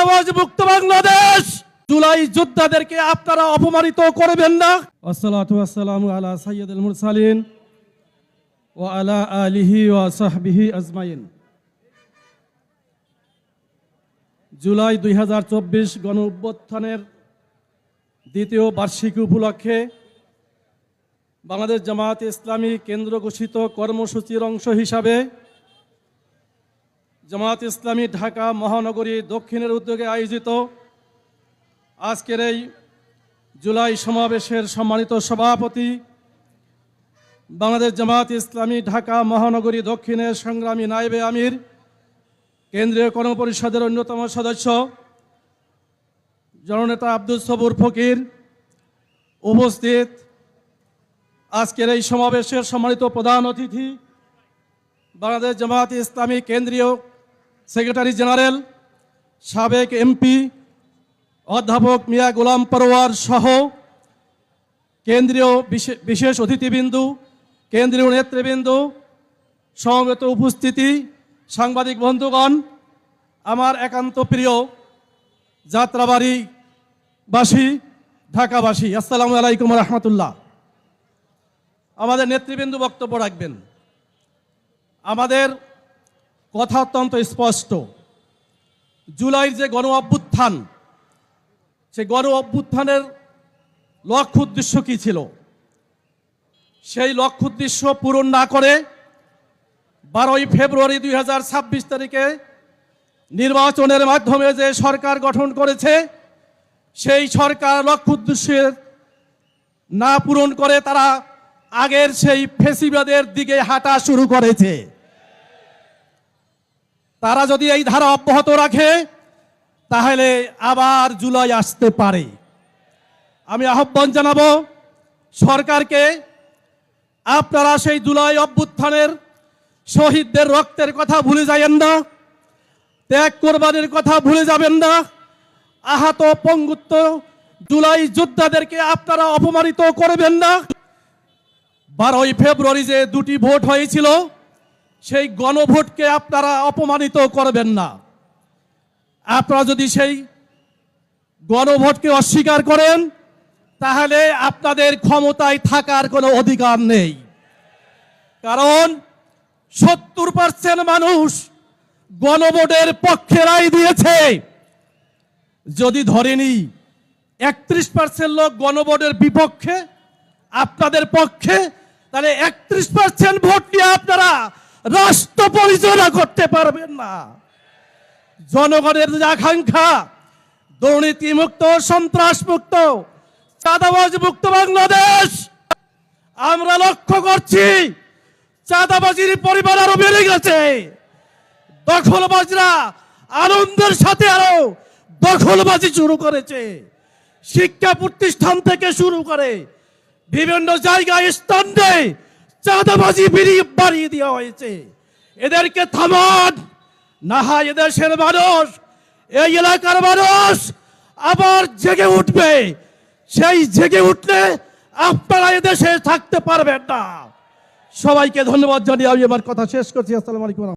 চাঁদাবাজ মুক্ত বাংলাদেশ। জুলাই যোদ্ধাদেরকে আপনারা অপমানিত করবেন না। আসসালাতু ওয়াসসালামু আলা সাইয়্যিদুল মুরসালিন ওয়া আলা আলিহি ওয়া সাহবিহি আজমাইন। জুলাই 2024 গণ অভ্যুত্থানের দ্বিতীয় বার্ষিকী উপলক্ষে বাংলাদেশ জামায়াতে ইসলামী কেন্দ্র ঘোষিত কর্মসূচির অংশ হিসাবে জামায়াতে ইসলামী ঢাকা মহানগরী দক্ষিণের উদ্যোগে আয়োজিত আজকের এই জুলাই সমাবেশের সম্মানিত সভাপতি, বাংলাদেশ জামায়াতে ইসলামী ঢাকা মহানগরী দক্ষিণের সংগ্রামী নায়েবে আমির, কেন্দ্রীয় কর্মপরিষদের অন্যতম সদস্য জননেতা আব্দুল সবুর ফকির, উপস্থিত আজকের এই সমাবেশের সম্মানিত প্রধান অতিথি বাংলাদেশ জামায়াতে ইসলামী কেন্দ্রীয় সেক্রেটারি জেনারেল সাবেক এমপি অধ্যাপক মিয়া গোলাম পরওয়ার সহ কেন্দ্রীয় বিশেষ অতিথিবৃন্দু, কেন্দ্রীয় নেতৃবৃন্দ, সমবেত উপস্থিতি, সাংবাদিক বন্ধুগণ, আমার একান্ত প্রিয় যাত্রাবাড়িবাসী, ঢাকাবাসী, আসসালামু আলাইকুম রহমতুল্লাহ। আমাদের নেতৃবৃন্দ বক্তব্য রাখবেন। আমাদের কথা অত্যন্ত স্পষ্ট। জুলাইয়ের যে গণ অভ্যুত্থান, সেই গণ অভ্যুত্থানের লক্ষ্য উদ্দেশ্য কী ছিল? সেই লক্ষ্য উদ্দেশ্য পূরণ না করে 12ই ফেব্রুয়ারি 2026 তারিখে নির্বাচনের মাধ্যমে যে সরকার গঠন করেছে, সেই সরকার লক্ষ্য উদ্দেশ্যের না পূরণ করে তারা আগের সেই ফ্যাসিবাদের দিকে হাঁটা শুরু করেছে। তারা যদি এই ধারা অব্যাহত রাখে তাহলে আবার জুলাই আসতে পারে। আমি আহ্বান জানাবো সরকারকে, আপনারা সেই জুলাই অভ্যুত্থানের শহীদদের রক্তের কথা ভুলে যাবেন না, ত্যাগ কোরবানির কথা ভুলে যাবেন না। আহত পঙ্গুত্ব জুলাই যোদ্ধাদেরকে আপনারা অপমানিত করবেন না। 12ই ফেব্রুয়ারি যে দুটি ভোট হয়েছিল, সেই গণভোটকে আপনারা অপমানিত করবেন না। আপনারা যদি সেই গণভোটকে অস্বীকার করেন তাহলে আপনাদের ক্ষমতায় থাকার কোনো অধিকার নেই। কারণ 70% মানুষ গণভোটের পক্ষে রায় দিয়েছে। যদি ধরেনি 31% লোক গণভোটের বিপক্ষে, আপনাদের পক্ষে, তাহলে 31% ভোট নিয়ে আপনারা রাষ্ট্র পরিচালনা করতে পারবেন না। জনগণের যে আকাঙ্ক্ষা দুর্নীতি মুক্ত, সন্ত্রাস মুক্ত, চাঁদাবাজ মুক্ত বাংলাদেশ, আমরা লক্ষ্য করছি চাঁদাবাজির পরিমাণ আরো বেড়ে গেছে। দখলবাজরা আনন্দের সাথে আরো দখলবাজি শুরু করেছে। শিক্ষা প্রতিষ্ঠান থেকে শুরু করে বিভিন্ন জায়গায় স্থানে চাঁদাবাজি বাড়িয়ে দেওয়া হয়েছে। এদেরকে থামান, না হয় এদেশের মানুষ, এই এলাকার মানুষ আবার জেগে উঠবে। সেই জেগে উঠলে আপনারা এদেশে থাকতে পারবেন না। সবাইকে ধন্যবাদ জানিয়ে আমি আমার কথা শেষ করছি। আসসালামু আলাইকুম।